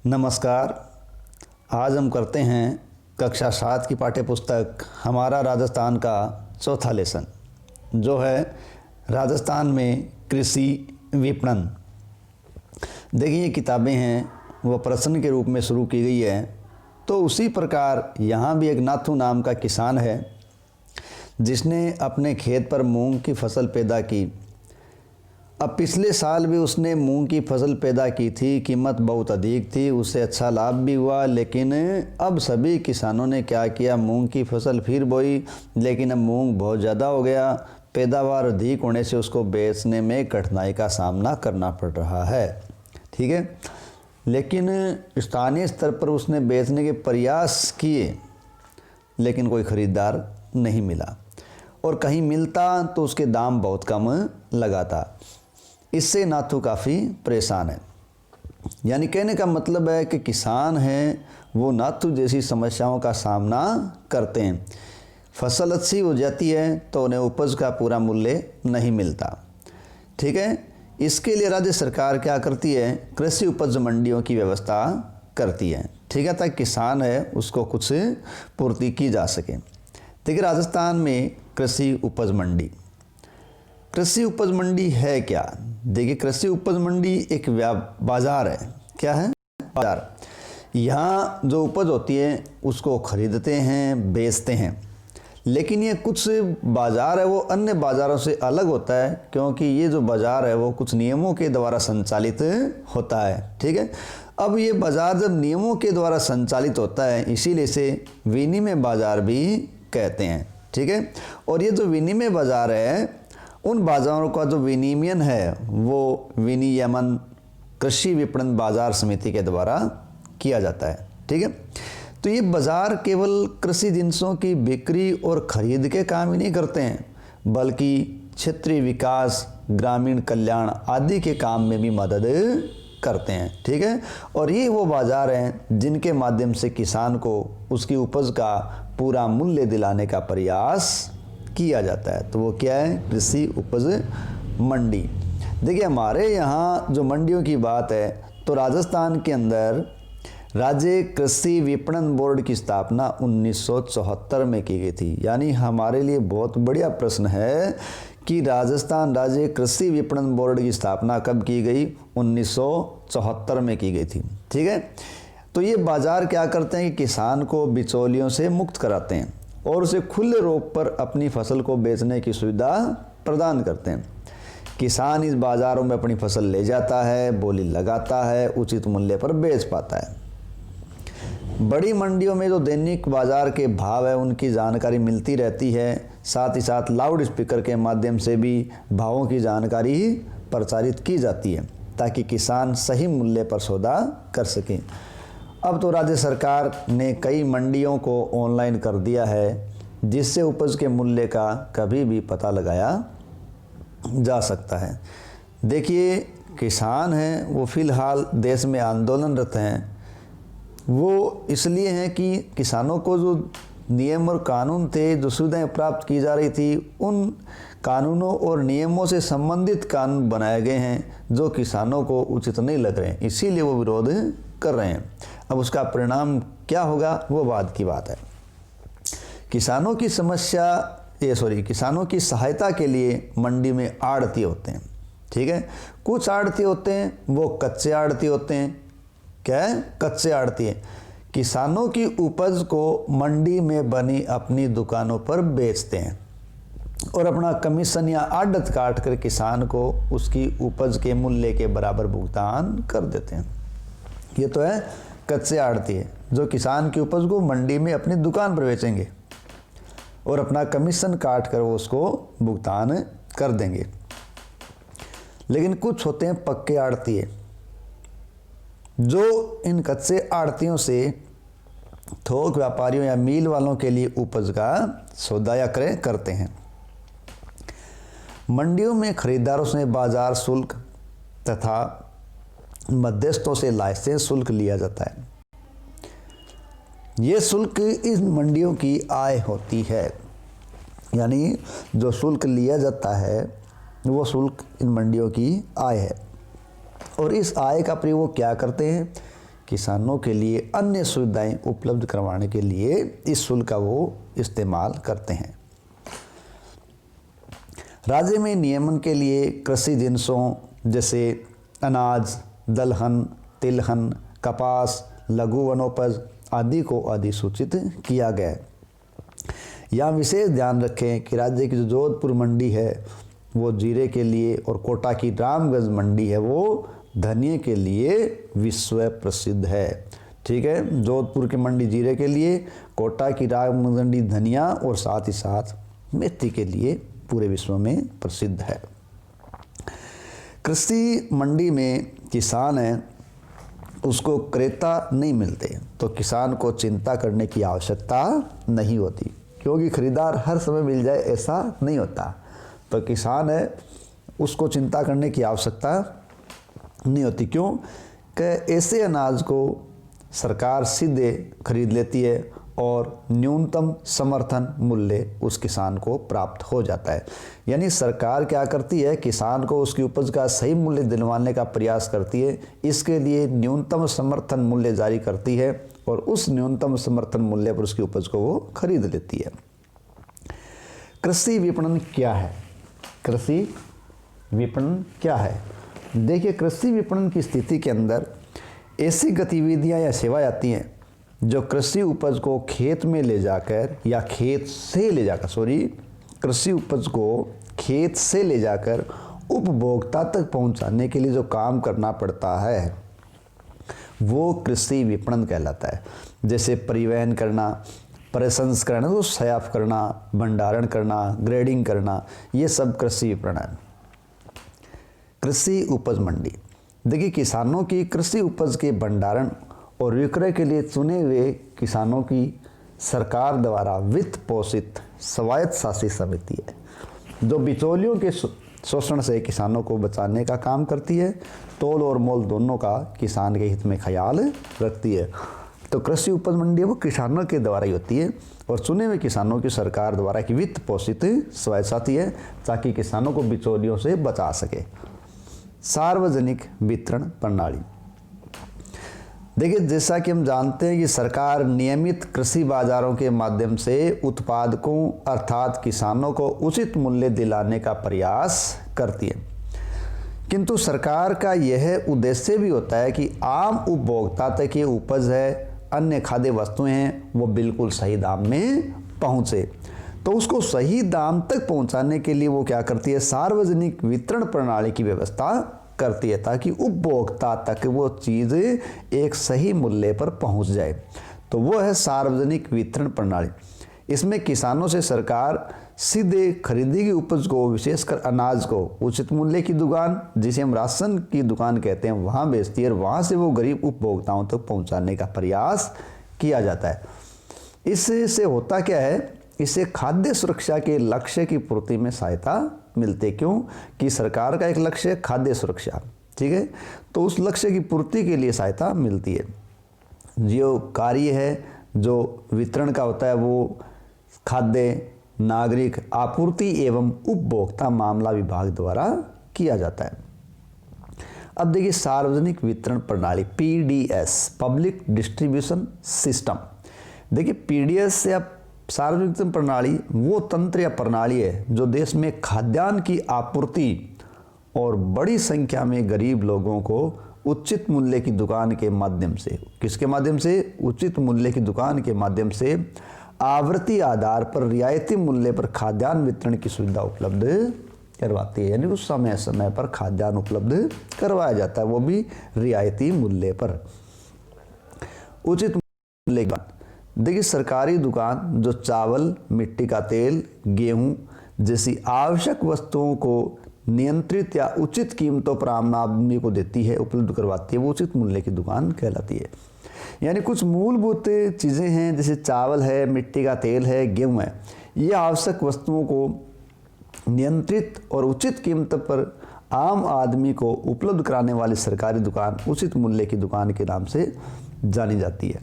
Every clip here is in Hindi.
नमस्कार। आज हम करते हैं कक्षा 7 की पाठ्य पुस्तक हमारा राजस्थान का चौथा लेसन, जो है राजस्थान में कृषि विपणन। देखिए, ये किताबें हैं वो प्रश्न के रूप में शुरू की गई है। तो उसी प्रकार यहाँ भी एक नाथू नाम का किसान है जिसने अपने खेत पर मूंग की फसल पैदा की। अब पिछले साल भी उसने मूंग की फसल पैदा की थी, कीमत बहुत अधिक थी, उससे अच्छा लाभ भी हुआ। लेकिन अब सभी किसानों ने क्या किया, मूंग की फसल फिर बोई, लेकिन अब मूंग बहुत ज़्यादा हो गया। पैदावार अधिक होने से उसको बेचने में कठिनाई का सामना करना पड़ रहा है। ठीक है, लेकिन स्थानीय स्तर पर उसने बेचने के प्रयास किए, लेकिन कोई ख़रीदार नहीं मिला, और कहीं मिलता तो उसके दाम बहुत कम लगाता। इससे नाथू काफ़ी परेशान है। यानी कहने का मतलब है कि किसान हैं वो नाथू जैसी समस्याओं का सामना करते हैं। फसल अच्छी हो जाती है तो उन्हें उपज का पूरा मूल्य नहीं मिलता। ठीक है, इसके लिए राज्य सरकार क्या करती है, कृषि उपज मंडियों की व्यवस्था करती है। ठीक है, ताकि किसान है उसको कुछ पूर्ति की जा सके। देखिए, राजस्थान में कृषि उपज मंडी, कृषि उपज मंडी है क्या? देखिए, कृषि उपज मंडी एक बाजार है। क्या है? बाजार। यहाँ जो उपज होती है उसको खरीदते हैं, बेचते हैं। लेकिन ये कुछ बाजार है वो अन्य बाज़ारों से अलग होता है, क्योंकि ये जो बाज़ार है वो कुछ नियमों के द्वारा संचालित होता है। ठीक है, अब ये बाज़ार जब नियमों के द्वारा संचालित होता है, इसीलिए इसे विनिमय बाज़ार भी कहते हैं। ठीक है, और ये जो विनिमय बाज़ार है, उन बाज़ारों का जो विनियमन है वो विनियमन कृषि विपणन बाजार समिति के द्वारा किया जाता है। ठीक है, तो ये बाज़ार केवल कृषि जिनसों की बिक्री और खरीद के काम ही नहीं करते हैं, बल्कि क्षेत्रीय विकास, ग्रामीण कल्याण आदि के काम में भी मदद करते हैं। ठीक है, और ये वो बाज़ार हैं जिनके माध्यम से किसान को उसकी उपज का पूरा मूल्य दिलाने का प्रयास किया जाता है। तो वो क्या है? कृषि उपज मंडी। देखिए, हमारे यहाँ जो मंडियों की बात है तो राजस्थान के अंदर राज्य कृषि विपणन बोर्ड की स्थापना 1974 में की गई थी। यानी हमारे लिए बहुत बढ़िया प्रश्न है कि राजस्थान राज्य कृषि विपणन बोर्ड की स्थापना कब की गई? 1974 में की गई थी। ठीक है, तो ये बाज़ार क्या करते हैं कि किसान को बिचौलियों से मुक्त कराते हैं और उसे खुले रूप पर अपनी फसल को बेचने की सुविधा प्रदान करते हैं। किसान इस बाज़ारों में अपनी फसल ले जाता है, बोली लगाता है, उचित मूल्य पर बेच पाता है। बड़ी मंडियों में जो दैनिक बाज़ार के भाव है उनकी जानकारी मिलती रहती है। साथ ही साथ लाउड स्पीकर के माध्यम से भी भावों की जानकारी प्रचारित की जाती है, ताकि किसान सही मूल्य पर सौदा कर सकें। अब तो राज्य सरकार ने कई मंडियों को ऑनलाइन कर दिया है, जिससे उपज के मूल्य का कभी भी पता लगाया जा सकता है। देखिए, किसान हैं वो फ़िलहाल देश में आंदोलनरत हैं। वो इसलिए हैं कि किसानों को जो नियम और कानून थे, जो सुविधाएं प्राप्त की जा रही थी, उन कानूनों और नियमों से संबंधित कानून बनाए गए हैं जो किसानों को उचित नहीं लग रहे हैं, इसीलिए वो विरोध कर रहे हैं। अब उसका परिणाम क्या होगा वो बाद की बात है। किसानों की किसानों की सहायता के लिए मंडी में आड़ती होते हैं। ठीक है, कुछ आड़ती होते हैं वो कच्चे आड़ती होते हैं। क्या है? कच्चे आड़ती है। किसानों की उपज को मंडी में बनी अपनी दुकानों पर बेचते हैं और अपना कमीशन या आड़त काट कर किसान को उसकी उपज के मूल्य के बराबर भुगतान कर देते हैं। ये तो है कच्चे आड़ती है, जो किसान की उपज को मंडी में अपनी दुकान पर बेचेंगे और अपना कमीशन काट कर वो उसको भुगतान कर देंगे। लेकिन कुछ होते हैं पक्के आड़ती है, जो इन कच्चे आड़तियों से थोक व्यापारियों या मिल वालों के लिए उपज का सौदा या क्रय करते हैं। मंडियों में खरीदारों से बाजार शुल्क तथा मध्यस्थों से लाइसेंस शुल्क लिया जाता है। ये शुल्क इस मंडियों की आय होती है। यानी जो शुल्क लिया जाता है वो शुल्क इन मंडियों की आय है। और इस आय का प्रयोग क्या करते हैं किसानों के लिए अन्य सुविधाएं उपलब्ध करवाने के लिए इस शुल्क का वो इस्तेमाल करते हैं। राज्य में नियमन के लिए कृषि जिनसों जैसे अनाज, दलहन, तिलहन, कपास, लघु वनोपज आदि को अधिसूचित किया गया है। यहाँ विशेष ध्यान रखें कि राज्य की जो जोधपुर मंडी है वो जीरे के लिए और कोटा की रामगंज मंडी है वो धनिये के लिए विश्व प्रसिद्ध है। ठीक है, जोधपुर की मंडी जीरे के लिए, कोटा की रामगंज मंडी धनिया और साथ ही साथ मेथी के लिए पूरे विश्व में प्रसिद्ध है। कृषि मंडी में किसान है उसको क्रेता नहीं मिलते तो किसान को चिंता करने की आवश्यकता नहीं होती, क्योंकि खरीदार हर समय मिल जाए ऐसा नहीं होता। तो किसान है उसको चिंता करने की आवश्यकता नहीं होती। क्यों कि ऐसे अनाज को सरकार सीधे खरीद लेती है और न्यूनतम समर्थन मूल्य उस किसान को प्राप्त हो जाता है। यानी सरकार क्या करती है, किसान को उसकी उपज का सही मूल्य दिलवाने का प्रयास करती है। इसके लिए न्यूनतम समर्थन मूल्य जारी करती है और उस न्यूनतम समर्थन मूल्य पर उसकी उपज को वो खरीद लेती है। कृषि विपणन क्या है? कृषि विपणन क्या है? देखिए, कृषि विपणन की स्थिति के अंदर ऐसी गतिविधियां या सेवाएं आती हैं जो कृषि उपज को खेत में ले जाकर या खेत से ले जाकर कृषि उपज को खेत से ले जाकर उपभोक्ता तक पहुंचाने के लिए जो काम करना पड़ता है वो कृषि विपणन कहलाता है। जैसे परिवहन करना, प्रसंस्करण तो साफ करना, भंडारण करना, ग्रेडिंग करना, ये सब कृषि विपणन है। कृषि उपज मंडी, देखिए किसानों की कृषि उपज के भंडारण और विक्रय के लिए चुने हुए किसानों की सरकार द्वारा वित्त पोषित स्वायत्त शासी समिति है जो बिचौलियों के शोषण से किसानों को बचाने का काम करती है। तोल और मोल दोनों का किसान के हित में ख्याल रखती है। तो कृषि उपज मंडी वो किसानों के द्वारा ही होती है और चुने हुए किसानों की सरकार द्वारा की वित्त पोषित स्वायत्त शासी है ताकि किसानों को बिचौलियों से बचा सके। सार्वजनिक वितरण प्रणाली, देखिए जैसा कि हम जानते हैं कि सरकार नियमित कृषि बाजारों के माध्यम से उत्पादकों अर्थात किसानों को उचित मूल्य दिलाने का प्रयास करती है, किंतु सरकार का यह उद्देश्य भी होता है कि आम उपभोक्ता तक ये उपज है, अन्य खाद्य वस्तुएं हैं, वो बिल्कुल सही दाम में पहुंचे। तो उसको सही दाम तक पहुंचाने के लिए वो क्या करती है, सार्वजनिक वितरण प्रणाली की व्यवस्था करती है ताकि उपभोक्ता तक वो चीज़ एक सही मूल्य पर पहुंच जाए। तो वो है सार्वजनिक वितरण प्रणाली। इसमें किसानों से सरकार सीधे खरीदी की उपज को, विशेषकर अनाज को उचित मूल्य की दुकान जिसे हम राशन की दुकान कहते हैं वहाँ बेचती है और वहाँ से वो गरीब उपभोक्ताओं तक पहुँचाने का प्रयास किया जाता है। इससे होता क्या है, इससे खाद्य सुरक्षा के लक्ष्य की पूर्ति में सहायता मिलती है। क्यों कि सरकार का एक लक्ष्य है खाद्य सुरक्षा, ठीक है, तो उस लक्ष्य की पूर्ति के लिए सहायता मिलती है। जो कार्य है जो वितरण का होता है वो खाद्य नागरिक आपूर्ति एवं उपभोक्ता मामला विभाग द्वारा किया जाता है। अब देखिए सार्वजनिक वितरण प्रणाली PDS पब्लिक डिस्ट्रीब्यूशन सिस्टम। देखिए PDS या सार्वजनिक वितरण प्रणाली वो तंत्र या प्रणाली है जो देश में खाद्यान्न की आपूर्ति और बड़ी संख्या में गरीब लोगों को उचित मूल्य की दुकान के माध्यम से, किसके माध्यम से, उचित मूल्य की दुकान के माध्यम से आवृत्ति आधार पर रियायती मूल्य पर खाद्यान्न वितरण की सुविधा उपलब्ध करवाती है। यानी उस समय समय पर खाद्यान्न उपलब्ध करवाया जाता है, वो भी रियायती मूल्य पर। उचित मूल्य की बात, देखिए सरकारी दुकान जो चावल, मिट्टी का तेल, गेहूं जैसी आवश्यक वस्तुओं को नियंत्रित या उचित कीमतों पर आम आदमी को देती है, उपलब्ध करवाती है, वो उचित मूल्य की दुकान कहलाती है। यानी कुछ मूलभूत चीज़ें हैं जैसे चावल है, मिट्टी का तेल है, गेहूं है, ये आवश्यक वस्तुओं को नियंत्रित और उचित कीमत पर आम आदमी को उपलब्ध कराने वाली सरकारी दुकान उचित मूल्य की दुकान के नाम से जानी जाती है।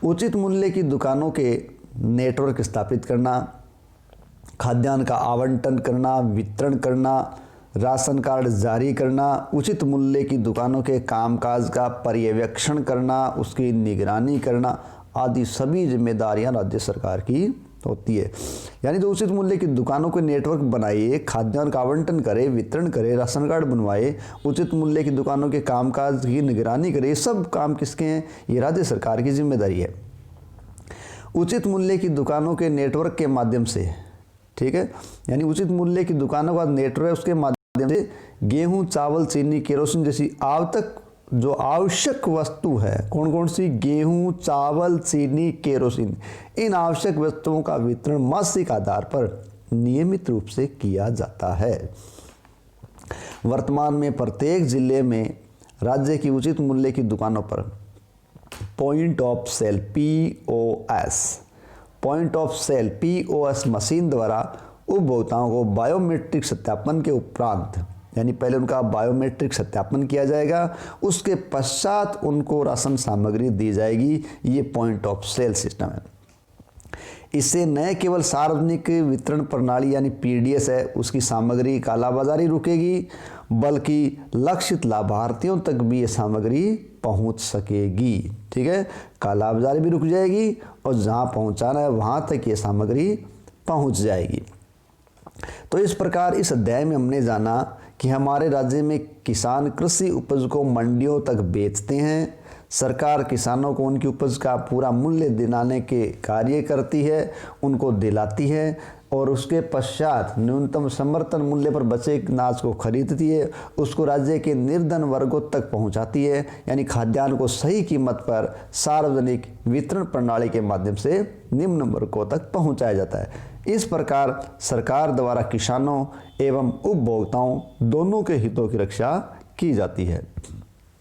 उचित मूल्य की दुकानों के नेटवर्क स्थापित करना, खाद्यान्न का आवंटन करना, वितरण करना, राशन कार्ड जारी करना, उचित मूल्य की दुकानों के कामकाज का पर्यवेक्षण करना, उसकी निगरानी करना आदि सभी जिम्मेदारियां राज्य सरकार की होती है। यानी तो उचित मूल्य की दुकानों के नेटवर्क बनाइए, खाद्यान्न का आवंटन करे, वितरण करे, राशन कार्ड बनवाए, उचित मूल्य की दुकानों के कामकाज की निगरानी करे, ये सब काम किसके हैं? ये राज्य सरकार की जिम्मेदारी है। उचित मूल्य की दुकानों के नेटवर्क के माध्यम से, ठीक है, यानी उचित मूल्य की दुकानों का नेटवर्क, उसके माध्यम से गेहूं, चावल, चीनी, केरोसिन जैसी जो आवश्यक वस्तु है, कौन कौन सी? गेहूं, चावल, चीनी, केरोसिन, इन आवश्यक वस्तुओं का वितरण मासिक आधार पर नियमित रूप से किया जाता है। वर्तमान में प्रत्येक जिले में राज्य की उचित मूल्य की दुकानों पर point of sale POS machine द्वारा उपभोक्ताओं को बायोमेट्रिक सत्यापन के उपरांत, यानी पहले उनका बायोमेट्रिक सत्यापन किया जाएगा, उसके पश्चात उनको राशन सामग्री दी जाएगी। ये पॉइंट ऑफ सेल सिस्टम है। इससे न केवल सार्वजनिक वितरण प्रणाली यानी PDS है, उसकी सामग्री कालाबाजारी रुकेगी, बल्कि लक्षित लाभार्थियों तक भी ये सामग्री पहुंच सकेगी। ठीक है, कालाबाजारी भी रुक जाएगी और जहां पहुंचाना है वहां तक ये सामग्री पहुंच जाएगी। तो इस प्रकार इस अध्याय में हमने जाना कि हमारे राज्य में किसान कृषि उपज को मंडियों तक बेचते हैं, सरकार किसानों को उनकी उपज का पूरा मूल्य दिलाने के कार्य करती है, उनको दिलाती है और उसके पश्चात न्यूनतम समर्थन मूल्य पर बचे अनाज को खरीदती है, उसको राज्य के निर्धन वर्गों तक पहुंचाती है, यानी खाद्यान्न को सही कीमत पर सार्वजनिक वितरण प्रणाली के माध्यम से निम्न वर्गों तक पहुंचाया जाता है। इस प्रकार सरकार द्वारा किसानों एवं उपभोक्ताओं दोनों के हितों की रक्षा की जाती है।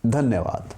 धन्यवाद।